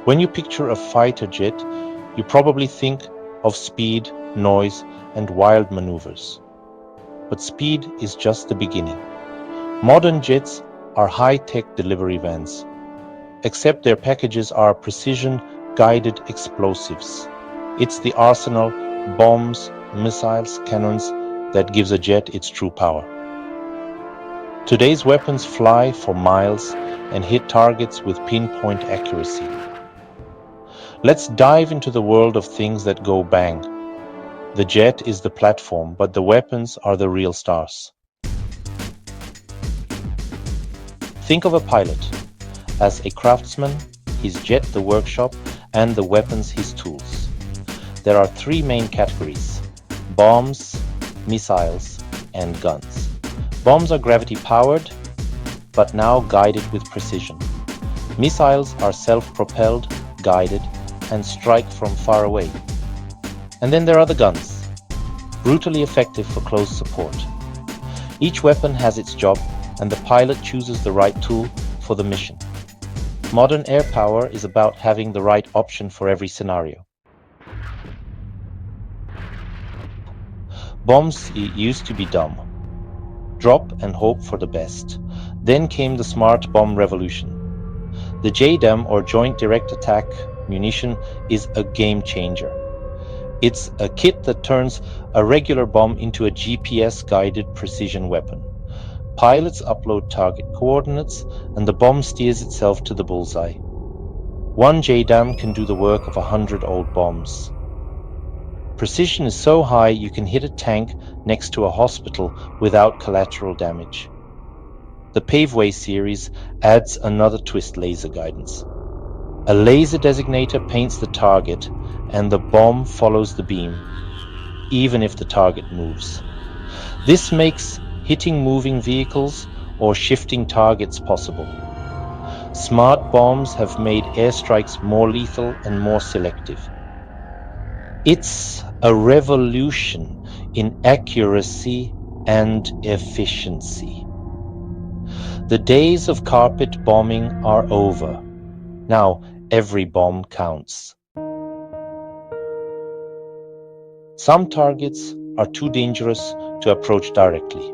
When you picture a fighter jet, you probably think of speed, noise, and wild maneuvers. But speed is just the beginning. Modern jets are high-tech delivery vans, except their packages are precision-guided explosives. It's the arsenal, bombs, missiles, cannons that gives a jet its true power. Today's weapons fly for miles and hit targets with pinpoint accuracy. Let's dive into the world of things that go bang. The jet is the platform, but the weapons are the real stars. Think of a pilot as a craftsman, his jet the workshop, and the weapons his tools. There are three main categories: bombs, missiles, and guns. Bombs are gravity-powered, but now guided with precision. Missiles are self-propelled, guided, and strike from far away. And then there are the guns, brutally effective for close support. Each weapon has its job, and the pilot chooses the right tool for the mission. Modern air power is about having the right option for every scenario. Bombs used to be dumb. Drop and hope for the best. Then came the smart bomb revolution. The JDAM, or Joint Direct Attack munition, is a game changer. It's a kit that turns a regular bomb into a GPS-guided precision weapon. Pilots upload target coordinates, and the bomb steers itself to the bullseye. One JDAM can do the work of 100 old bombs. Precision is so high you can hit a tank next to a hospital without collateral damage. The Paveways series adds another twist: laser guidance. A laser designator paints the target, and the bomb follows the beam, even if the target moves. This makes hitting moving vehicles or shifting targets possible. Smart bombs have made airstrikes more lethal and more selective. It's a revolution in accuracy and efficiency. The days of carpet bombing are over. Now every bomb counts. Some targets are too dangerous to approach directly.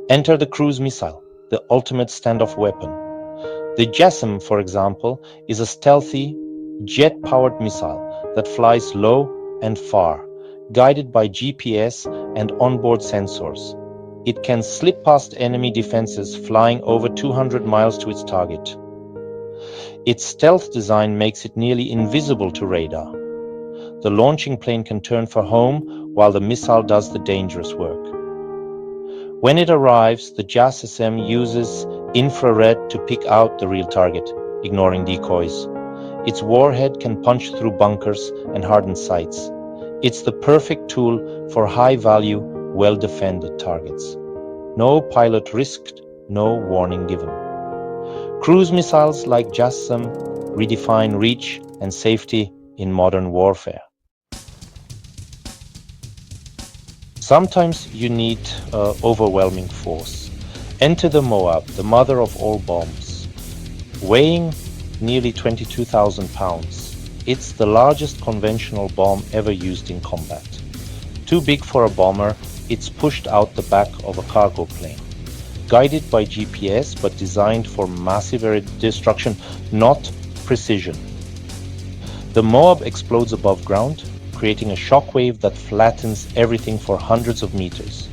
Enter the cruise missile, the ultimate standoff weapon. The JASSM, for example, is a stealthy, jet-powered missile that flies low and far, guided by GPS and onboard sensors. It can slip past enemy defenses, flying over 200 miles to its target. Its stealth design makes it nearly invisible to radar. The launching plane can turn for home while the missile does the dangerous work. When it arrives, the JASSM uses infrared to pick out the real target, ignoring decoys. Its warhead can punch through bunkers and harden sights. It's the perfect tool for high-value, well-defended targets. No pilot risked, no warning given. Cruise missiles like JASSM redefine reach and safety in modern warfare. Sometimes you need overwhelming force. Enter the MOAB, the mother of all bombs. Weighing nearly 22,000 pounds, it's the largest conventional bomb ever used in combat. Too big for a bomber, it's pushed out the back of a cargo plane. Guided by GPS, but designed for massive air destruction, not precision. The MOAB explodes above ground, creating a shockwave that flattens everything for hundreds of meters.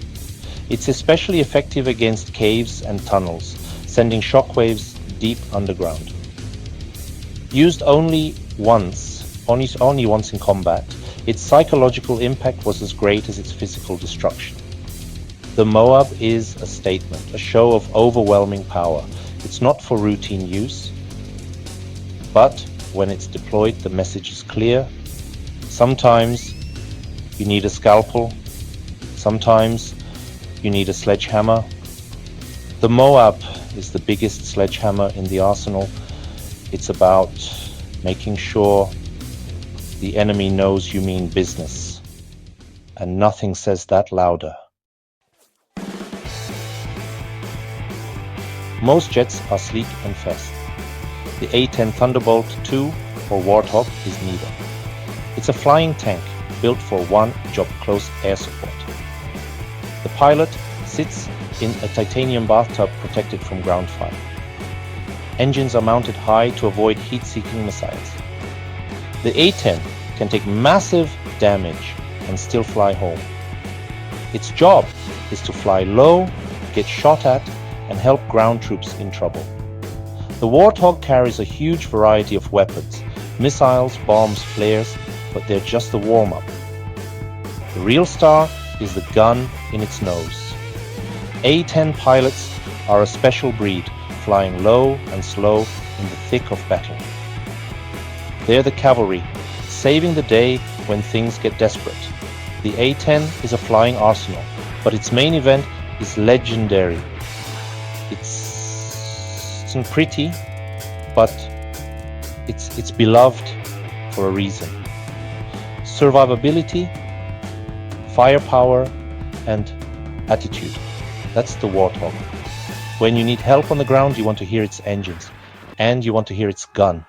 It's especially effective against caves and tunnels, sending shockwaves deep underground. Used only once in combat, its psychological impact was as great as its physical destruction. The MOAB is a statement, a show of overwhelming power. It's not for routine use, but when it's deployed, the message is clear. Sometimes you need a scalpel, sometimes you need a sledgehammer. The MOAB is the biggest sledgehammer in the arsenal. It's about making sure the enemy knows you mean business, and nothing says that louder. Most jets are sleek and fast. The A-10 Thunderbolt II or Warthog is neither. It's a flying tank built for one job: close air support. The pilot sits in a titanium bathtub protected from ground fire. Engines are mounted high to avoid heat-seeking missiles. The A-10 can take massive damage and still fly home. Its job is to fly low, get shot at, and help ground troops in trouble. The Warthog carries a huge variety of weapons: missiles, bombs, flares, but they're just a warm-up. The real star is the gun in its nose. A-10 pilots are a special breed, flying low and slow in the thick of battle. They're the cavalry, saving the day when things get desperate. The A-10 is a flying arsenal, but its main event is legendary. It's not pretty, but it's beloved for a reason. Survivability, firepower, and attitude. That's the Warthog. When you need help on the ground, you want to hear its engines, and you want to hear its gun.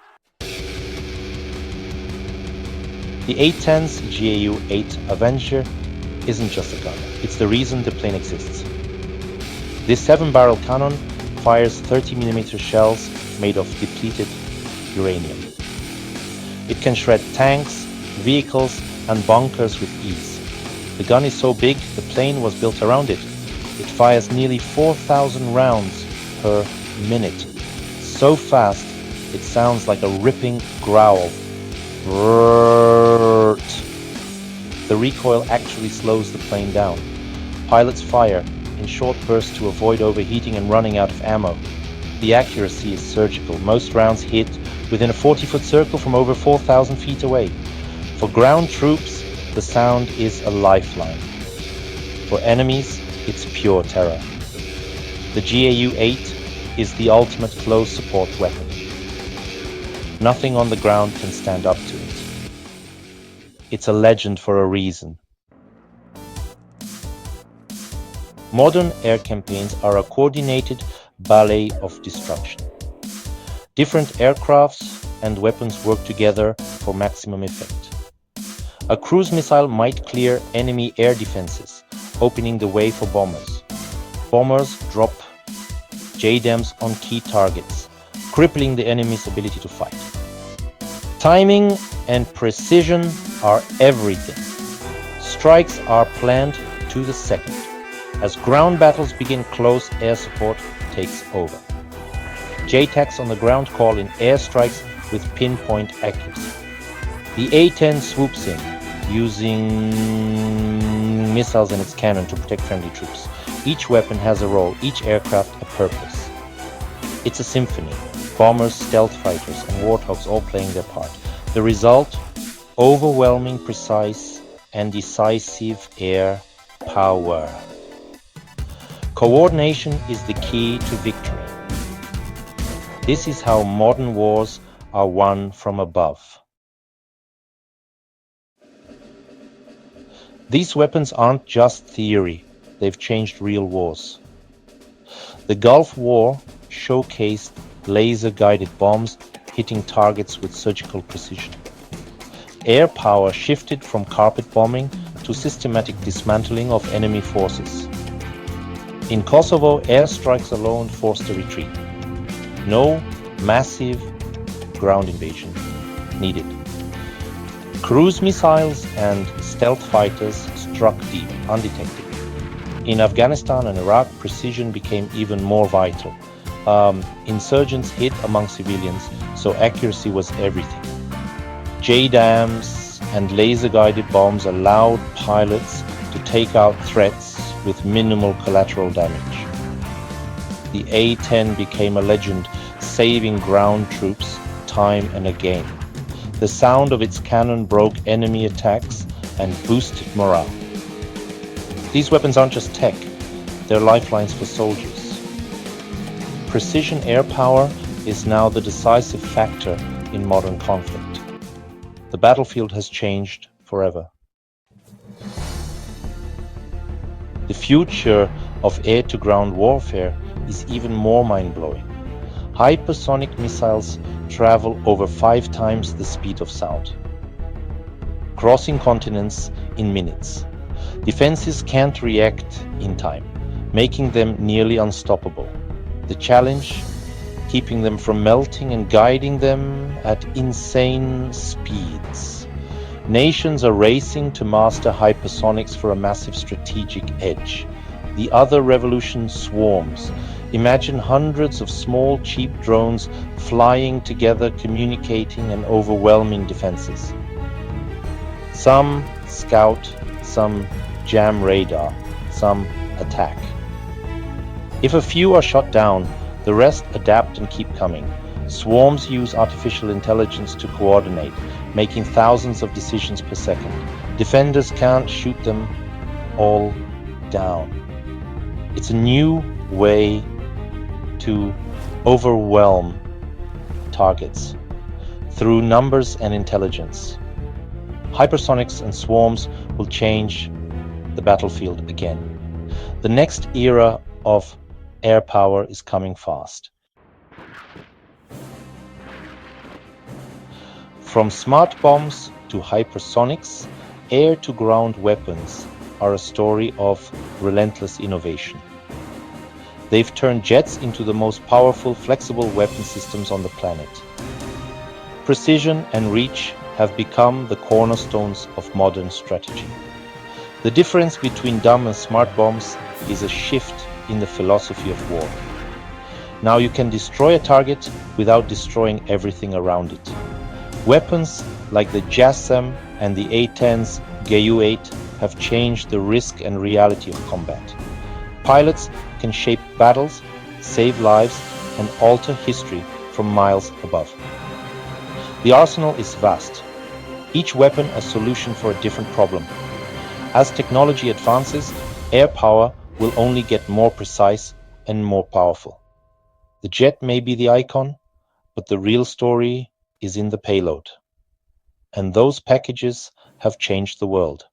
The A-10's GAU-8 Avenger isn't just a gun, it's the reason the plane exists. This 7-barrel cannon fires 30mm shells made of depleted uranium. It can shred tanks, vehicles, and bunkers with ease. The gun is so big, the plane was built around it. It fires nearly 4,000 rounds per minute. So fast, it sounds like a ripping growl. The recoil actually slows the plane down. Pilots fire in short bursts to avoid overheating and running out of ammo. The accuracy is surgical. Most rounds hit within a 40-foot circle from over 4,000 feet away. For ground troops, the sound is a lifeline. For enemies, it's pure terror. The GAU-8 is the ultimate close support weapon. Nothing on the ground can stand up to it. It's a legend for a reason. Modern air campaigns are a coordinated ballet of destruction. Different aircrafts and weapons work together for maximum effect. A cruise missile might clear enemy air defenses, opening the way for bombers. Bombers drop JDAMs on key targets, crippling the enemy's ability to fight. Timing and precision are everything. Strikes are planned to the second. As ground battles begin, close air support takes over. JTACs on the ground call in airstrikes with pinpoint accuracy. The A-10 swoops in, using missiles in its cannon to protect friendly troops. Each weapon has a role, each aircraft a purpose. It's a symphony. Bombers, stealth fighters, and warthogs all playing their part. The result? Overwhelming, precise, and decisive air power. Coordination is the key to victory. This is how modern wars are won from above. These weapons aren't just theory, they've changed real wars. The Gulf War showcased laser-guided bombs hitting targets with surgical precision. Air power shifted from carpet bombing to systematic dismantling of enemy forces. In Kosovo, airstrikes alone forced a retreat. No massive ground invasion needed. Cruise missiles and stealth fighters struck deep, undetected. In Afghanistan and Iraq, precision became even more vital. Insurgents hid among civilians, so accuracy was everything. JDAMs and laser-guided bombs allowed pilots to take out threats with minimal collateral damage. The A-10 became a legend, saving ground troops time and again. The sound of its cannon broke enemy attacks and boosted morale. These weapons aren't just tech, they're lifelines for soldiers. Precision air power is now the decisive factor in modern conflict. The battlefield has changed forever. The future of air-to-ground warfare is even more mind-blowing. Hypersonic missiles travel over 5 times the speed of sound, crossing continents in minutes. Defenses can't react in time, making them nearly unstoppable. The challenge? Keeping them from melting and guiding them at insane speeds. Nations are racing to master hypersonics for a massive strategic edge. The other revolution swarms. Imagine hundreds of small, cheap drones flying together, communicating and overwhelming defenses. Some scout, some jam radar, some attack. If a few are shot down, the rest adapt and keep coming. Swarms use artificial intelligence to coordinate, making thousands of decisions per second. Defenders can't shoot them all down. It's a new way to overwhelm targets through numbers and intelligence. Hypersonics and swarms will change the battlefield again. The next era of air power is coming fast. From smart bombs to hypersonics, air-to-ground weapons are a story of relentless innovation. They've turned jets into the most powerful, flexible weapon systems on the planet. Precision and reach have become the cornerstones of modern strategy. The difference between dumb and smart bombs is a shift in the philosophy of war. Now you can destroy a target without destroying everything around it. Weapons like the JASSM and the A-10C Thunderbolt II have changed the risk and reality of combat. Pilots can shape battles, save lives, and alter history from miles above. The arsenal is vast, each weapon a solution for a different problem. As technology advances, air power will only get more precise and more powerful. The jet may be the icon, but the real story is in the payload. And those packages have changed the world.